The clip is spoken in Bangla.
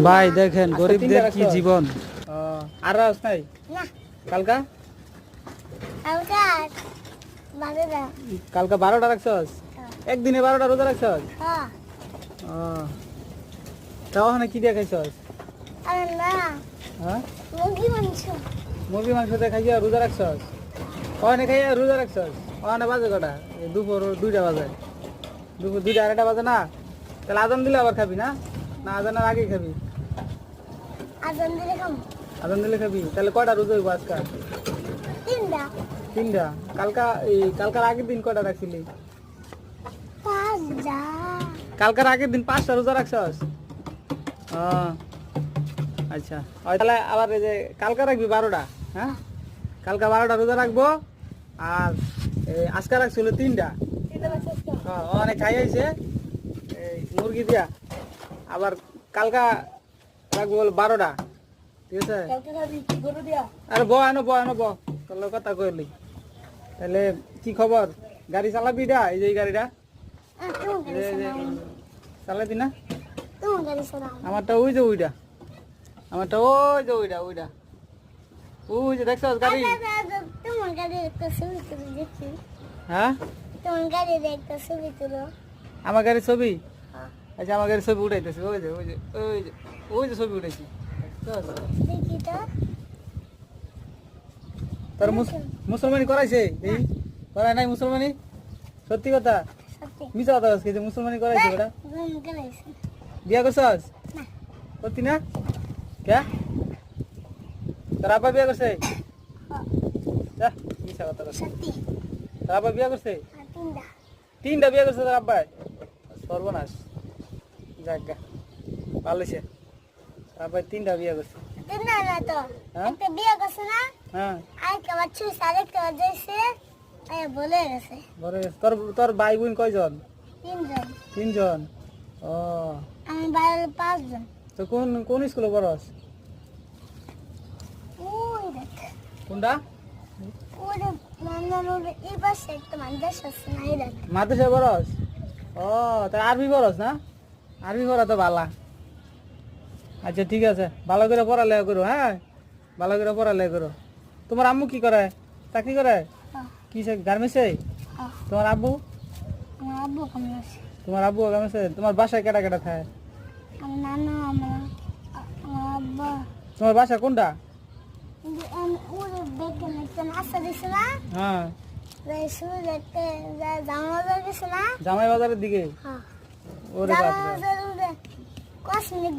ভাই দেখেন গরিবদের কি জীবন। আর রাস নাই না কালকা কালকা 12টা কালকা 12টা রাখছস একদিনে 12টা রোজা রাখছস হ্যাঁ তাও না কি দিয়ে খাইছস আরে না হ্যাঁ মুরগি মাংস মুরগি মাংস দিয়ে খাইয়া রোজা রাখছস ওখানে খাইয়া রোজা রাখছস ওখানে বাজে কটা দুপুর 2টা বাজে দুপুর 2টা 2:30 বাজে না তাহলে আজান দিলে আবার খাবি না না আজানের আগে খাবি আজান দিলে খাম আজান দিলে খাবি তাহলে কয়টা রোজা হইব আজকাল 3টা 3টা কালকার আগের দিন কয়টা রাখছিলি 5টা কালকার আগের দিন 5টা রোজা রাখছস আচ্ছা তাহলে আবার এই যে কালকা রাখবি 12টা হ্যাঁ কালকা 12টা রোজা রাখবো আর আজকে রাখছিল 3টা অনেক খাই হয়েছে এই মুরগি দিয়া আবার কালকা রাখবো 12টা ঠিক আছে কালকে খাবি কি গরু দিয়া আরে ব আনো তোর কথা কইলি তাহলে কি খবর গাড়ি চালাবি না এই যে এই গাড়িটা চালাবি না তুমি গাড়ি চালাও আমারটা ওই যে ওইটা আমারটা ওই যে ওইটা ওই যে দেখছো গাড়ি তোমার গাড়ি একটা ছবি তুলে দেখি হ্যাঁ তোমার গাড়ির একটা ছবি তুলো আমার গাড়ির ছবি হ্যাঁ আচ্ছা আমার গাড়ির ছবি উঠাইতেছি ওই যে ছবি উঠাইছি দেখি তো তোর মুসলমানি করাইছে এই করাই নাই মুসলমানি সত্যি কথা সত্যি মিছা কথা আজকে যে মুসলমানি করাইছে বেটা ঘুম গেলাইছি বিয়া করছস না সত্যি না কে তোর আব্বা বিয়া করছে যা মিছা কথা করছে সত্যি তোর আব্বা বিয়া করছে আর 3টা 3টা বিয়া করছে তোর আব্বাই সর্বনাশ যাজ্ঞা ভালো হয়েছে তোর আব্বাই 3টা বিয়া করছে 3টা না তো হ্যাঁ? একটা বিয়ে করছে না হ্যাঁ আর কেমন ছুঁই আরেকটা যাইছে বলে গেছে বড় তোর তোর ভাই বোন কয়জন 3জন 3জন ও আমি বাইরে 5জন তো কোন স্কুলে পড়স ওই দেখ কোনটা ওরে নানার এই পাশে একটা মাদ্রাসা আছে না এই দেখ মাদ্রাসায় পড়স ও তা আরবি পড়স না আরবি পড়া তো ভালা আচ্ছা ঠিক আছে ভালো করে পড়ালেখা করো হ্যাঁ ভালো করে পড়ালেখা করো তোমার আম্মু কি করে চাকরি করে হ্যাঁ কি গার্মেন্টসে হ্যাঁ তোমার আব্বু আমার আব্বু কেমন আছে তোমার আব্বু গার্মেন্টসে তোমার বাসায় কেটা কেটা থাকে আমার নানা আমার আব্বা তোমার বাসা কোনটা ওরে দেখে একটা নাস্তা দিছে না হ্যাঁ শুরু দেখতে জামা বাজার গেছে না জামাই বাজারের দিকে হ্যাঁ ওরে জামা বাপরে বাজার কসমিক